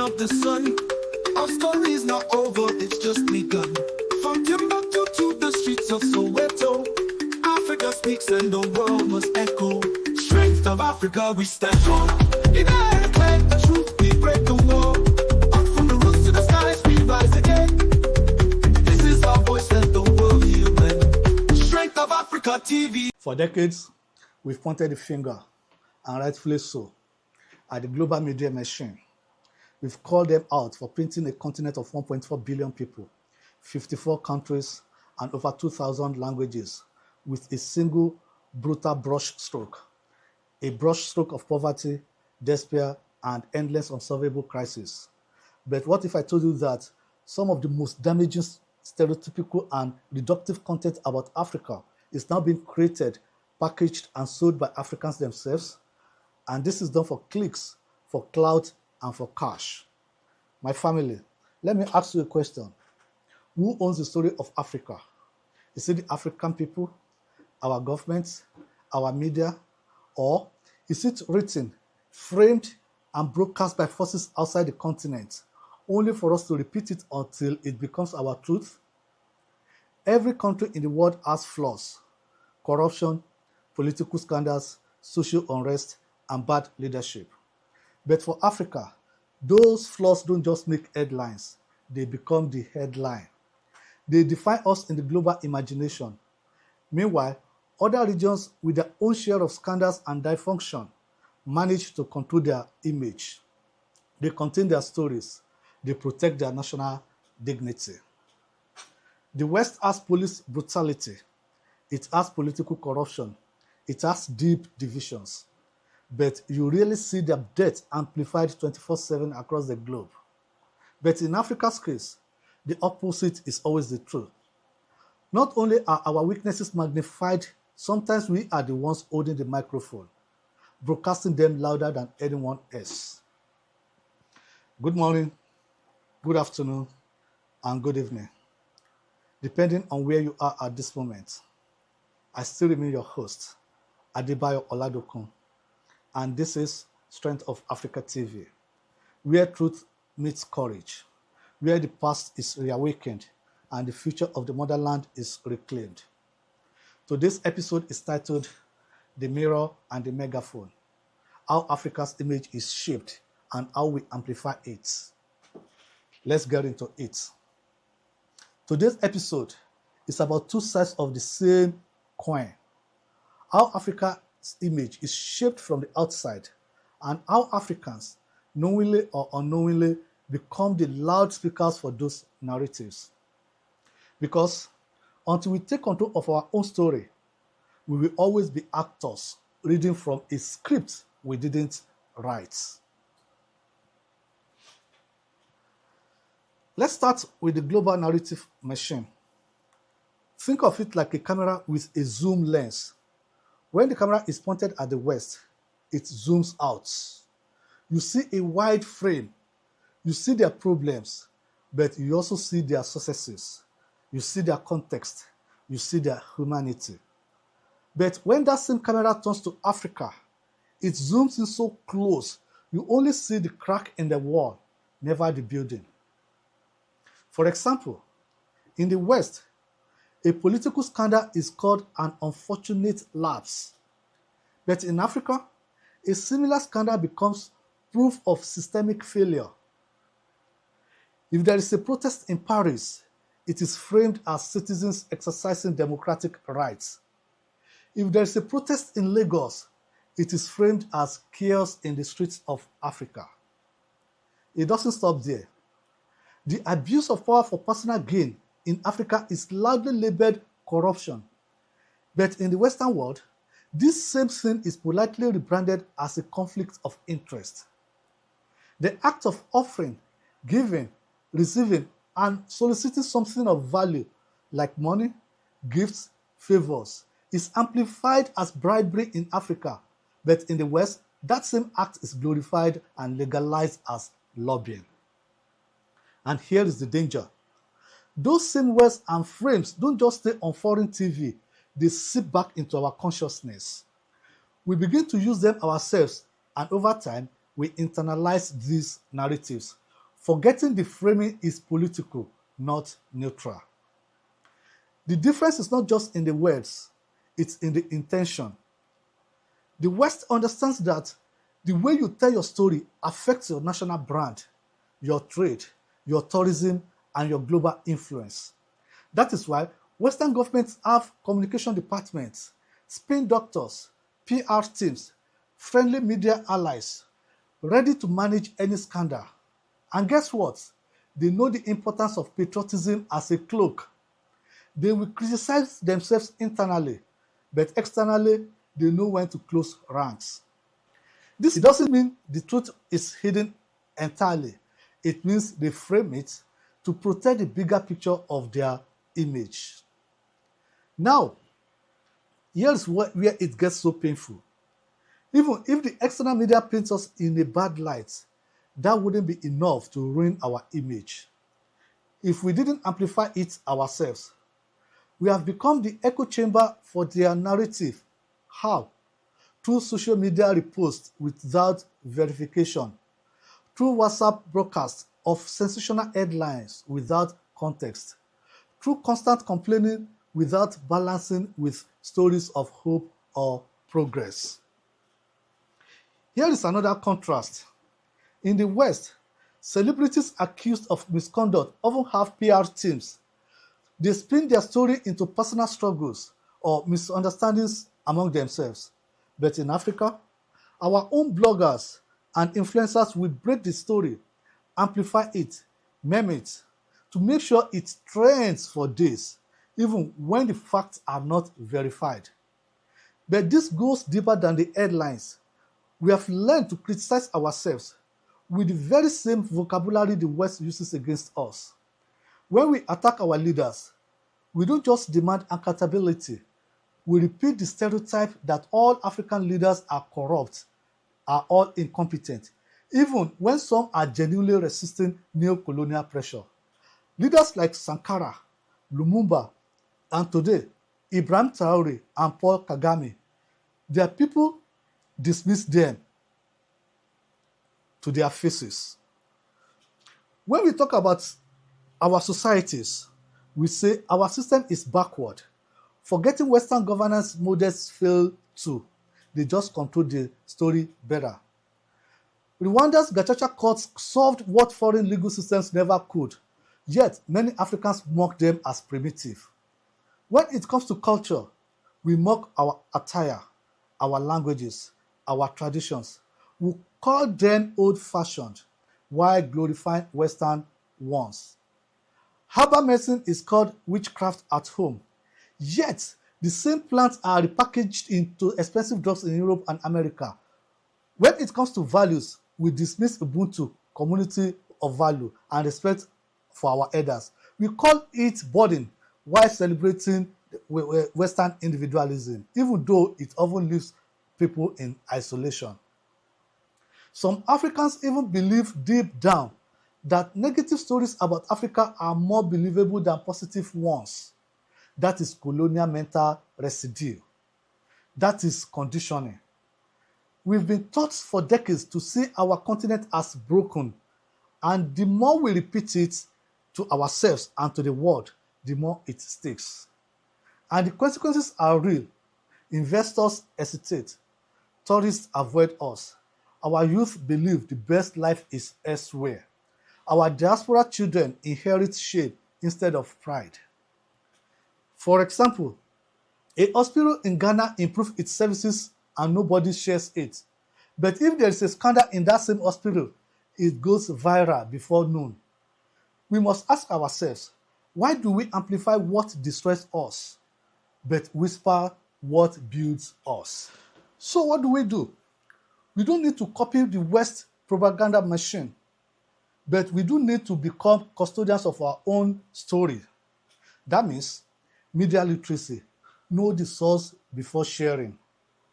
of the sun. Our story is not over, it's just begun. From Timbuktu to the streets of Soweto, Africa speaks and the world must echo. Strength of Africa, we stand strong. Unite and claim the truth, we break the wall. Up from the roots to the skies, we rise again. This is our voice, let the world hear when. Strength of Africa TV. For decades, we've pointed the finger, and rightfully so, at the global media machine. We've called them out for painting a continent of 1.4 billion people, 54 countries, and over 2,000 languages with a single brutal brush stroke. A brush stroke of poverty, despair, and endless unsolvable crises. But what if I told you that some of the most damaging stereotypical and reductive content about Africa is now being created, packaged, and sold by Africans themselves? And this is done for clicks, for clout, and for cash. My family, let me ask you a question. Who owns the story of Africa? Is it the African people, our governments, our media, or is it written, framed, and broadcast by forces outside the continent, only for us to repeat it until it becomes our truth? Every country in the world has flaws: corruption, political scandals, social unrest, and bad leadership. But for Africa, those flaws don't just make headlines, they become the headline. They define us in the global imagination. Meanwhile, other regions with their own share of scandals and dysfunction manage to control their image. They contain their stories. They protect their national dignity. The West has police brutality. It has political corruption. It has deep divisions. But you really see their death amplified 24/7 across the globe. But in Africa's case, the opposite is always the truth. Not only are our weaknesses magnified, sometimes we are the ones holding the microphone, broadcasting them louder than anyone else. Good morning, good afternoon, and good evening, depending on where you are at this moment. I still remain your host, Adebayo Oladokun, and this is Strength of Africa TV, where truth meets courage, where the past is reawakened and the future of the motherland is reclaimed. Today's episode is titled The Mirror and the Megaphone: How Africa's Image is Shaped and How We Amplify It. Let's get into it. Today's episode is about two sides of the same coin: how Africa's image is shaped from the outside, and how Africans, knowingly or unknowingly, become the loudspeakers for those narratives. Because until we take control of our own story, we will always be actors reading from a script we didn't write. Let's start with the global narrative machine. Think of it like a camera with a zoom lens. When the camera is pointed at the West, it zooms out. You see a wide frame. You see their problems, but you also see their successes. You see their context. You see their humanity. But when that same camera turns to Africa, it zooms in so close, you only see the crack in the wall, never the building. For example, in the West, a political scandal is called an unfortunate lapse. But in Africa, a similar scandal becomes proof of systemic failure. If there is a protest in Paris, it is framed as citizens exercising democratic rights. If there is a protest in Lagos, it is framed as chaos in the streets of Africa. It doesn't stop there. The abuse of power for personal gain in Africa is loudly labeled corruption. But in the Western world, this same thing is politely rebranded as a conflict of interest. The act of offering, giving, receiving, and soliciting something of value, like money, gifts, favors, is amplified as bribery in Africa. But in the West, that same act is glorified and legalized as lobbying. And here is the danger. Those same words and frames don't just stay on foreign TV, they seep back into our consciousness. We begin to use them ourselves, and over time, we internalize these narratives, forgetting the framing is political, not neutral. The difference is not just in the words, it's in the intention. The West understands that the way you tell your story affects your national brand, your trade, your tourism, and your global influence. That is why Western governments have communication departments, spin doctors, PR teams, friendly media allies, ready to manage any scandal. And guess what? They know the importance of patriotism as a cloak. They will criticize themselves internally, but externally, they know when to close ranks. This doesn't mean the truth is hidden entirely. It means they frame it to protect the bigger picture of their image. Now, here's where it gets so painful. Even if the external media paints us in a bad light, that wouldn't be enough to ruin our image. If we didn't amplify it ourselves, we have become the echo chamber for their narrative. How? Through social media reposts without verification, through WhatsApp broadcasts of sensational headlines without context, through constant complaining without balancing with stories of hope or progress. Here is another contrast. In the West, celebrities accused of misconduct often have PR teams. They spin their story into personal struggles or misunderstandings among themselves. But in Africa, our own bloggers and influencers will break the story, amplify it, meme it, to make sure it trends for days, even when the facts are not verified. But this goes deeper than the headlines. We have learned to criticize ourselves with the very same vocabulary the West uses against us. When we attack our leaders, we don't just demand accountability. We repeat the stereotype that all African leaders are corrupt, are all incompetent, even when some are genuinely resisting neo-colonial pressure. Leaders like Sankara, Lumumba, and today, Ibrahim Traore and Paul Kagame, their people dismiss them to their faces. When we talk about our societies, we say our system is backward. Forgetting Western governance models fail too. They just control the story better. Rwanda's Gacaca courts solved what foreign legal systems never could, yet many Africans mock them as primitive. When it comes to culture, we mock our attire, our languages, our traditions. We call them old-fashioned, while glorifying Western ones. Herbal medicine is called witchcraft at home, yet the same plants are repackaged into expensive drugs in Europe and America. When it comes to values, we dismiss Ubuntu, community of value, and respect for our elders. We call it burden while celebrating Western individualism, even though it often leaves people in isolation. Some Africans even believe deep down that negative stories about Africa are more believable than positive ones. That is colonial mental residue. That is conditioning. We've been taught for decades to see our continent as broken, and the more we repeat it to ourselves and to the world, the more it sticks. And the consequences are real. Investors hesitate. Tourists avoid us. Our youth believe the best life is elsewhere. Our diaspora children inherit shame instead of pride. For example, a hospital in Ghana improves its services and nobody shares it. But if there is a scandal in that same hospital, it goes viral before noon. We must ask ourselves, why do we amplify what destroys us, but whisper what builds us? So what do? We don't need to copy the West propaganda machine, but we do need to become custodians of our own story. That means media literacy. Know the source before sharing.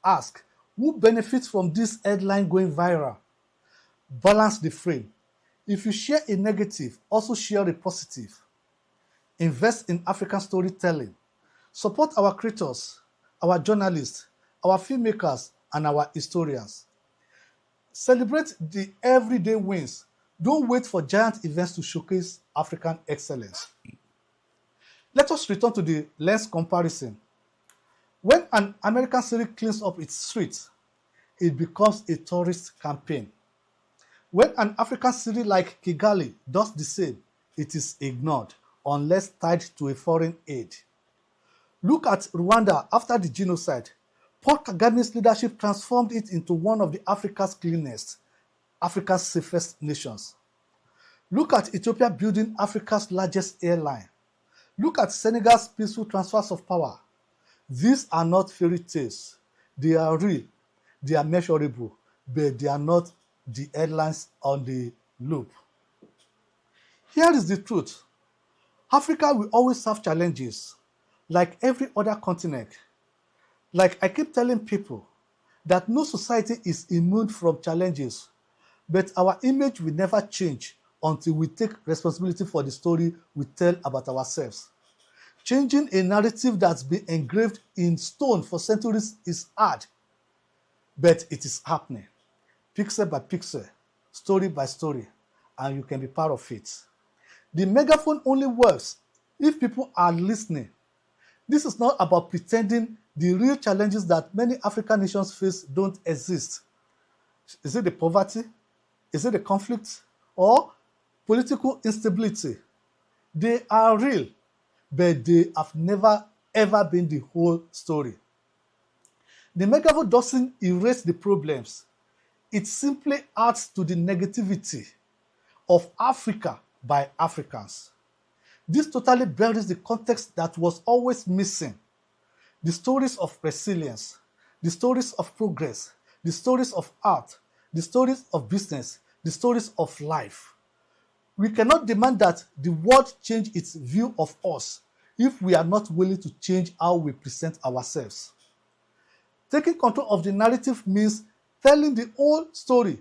Ask, who benefits from this headline going viral? Balance the frame. If you share a negative, also share a positive. Invest in African storytelling. Support our creators, our journalists, our filmmakers, and our historians. Celebrate the everyday wins, Don't wait for giant events to showcase African excellence. Let us return to the lens comparison. When an American city cleans up its streets, it becomes a tourist campaign. When an African city like Kigali does the same, it is ignored unless tied to a foreign aid. Look at Rwanda after the genocide. Paul Kagame's leadership transformed it into one of Africa's cleanest, Africa's safest nations. Look at Ethiopia building Africa's largest airline. Look at Senegal's peaceful transfers of power. These are not fairy tales. They are real, they are measurable, but they are not the headlines on the loop. Here is the truth. Africa will always have challenges, like every other continent. Like I keep telling people, that no society is immune from challenges, but our image will never change until we take responsibility for the story we tell about ourselves. Changing a narrative that's been engraved in stone for centuries is hard, but it is happening. Pixel by pixel, story by story, and you can be part of it. The megaphone only works if people are listening. This is not about pretending the real challenges that many African nations face don't exist. Is it the poverty? Is it the conflict? Or political instability? They are real, but they have never ever been the whole story. The megaphone doesn't erase the problems. It simply adds to the negativity of Africa by Africans. This totally buries the context that was always missing. The stories of resilience, the stories of progress, the stories of art, the stories of business, the stories of life. We cannot demand that the world change its view of us if we are not willing to change how we present ourselves. Taking control of the narrative means telling the whole story,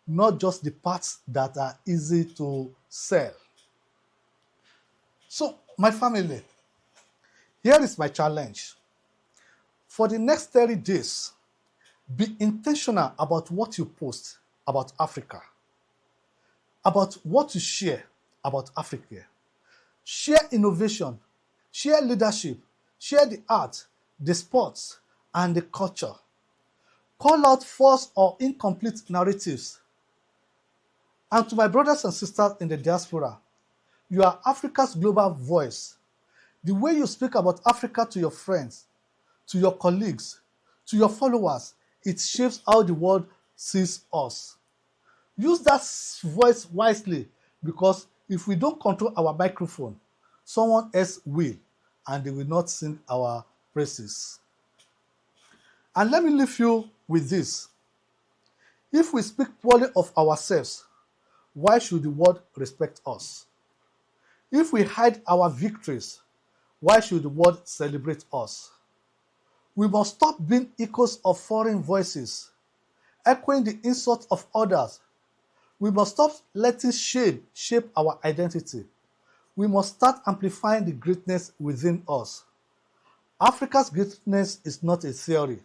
not just the parts that are easy to sell. So, my family, here is my challenge. For the next 30 days, be intentional about what you post about Africa, about what you share about Africa. Share innovation, share leadership, share the art, the sports, and the culture. Call out false or incomplete narratives. And to my brothers and sisters in the diaspora, you are Africa's global voice. The way you speak about Africa to your friends, to your colleagues, to your followers, it shapes how the world sees us. Use that voice wisely, because if we don't control our microphone, someone else will, and they will not sing our praises. And let me leave you with this. If we speak poorly of ourselves, why should the world respect us? If we hide our victories, why should the world celebrate us? We must stop being echoes of foreign voices, echoing the insults of others. We must stop letting shame shape our identity. We must start amplifying the greatness within us. Africa's greatness is not a theory.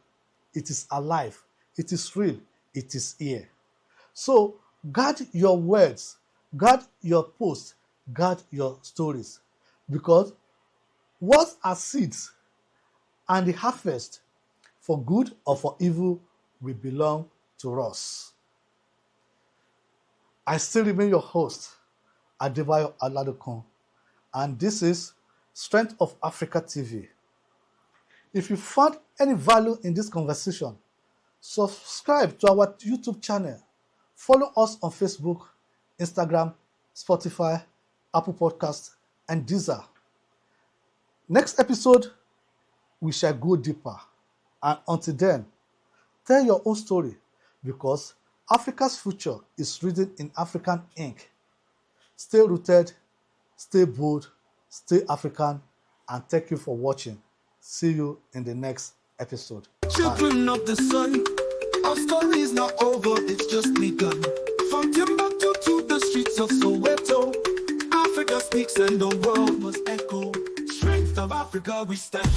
It is alive. It is real. It is here. So guard your words, guard your posts, guard your stories, because words are seeds, and the harvest, for good or for evil, will belong to us. I still remain your host, Adebayo Oladokun, and this is Strength of Africa TV. If you found any value in this conversation, subscribe to our YouTube channel, follow us on Facebook, Instagram, Spotify, Apple Podcasts, and Deezer. Next episode, we shall go deeper. And until then, tell your own story, because Africa's future is written in African ink. Stay rooted, stay bold, stay African, and thank you for watching. See you in the next episode. Children of the sun, our story is not over, it's just begun. From Timbuktu to the streets of Soweto, Africa speaks and the world must echo. Strength of Africa, we stand.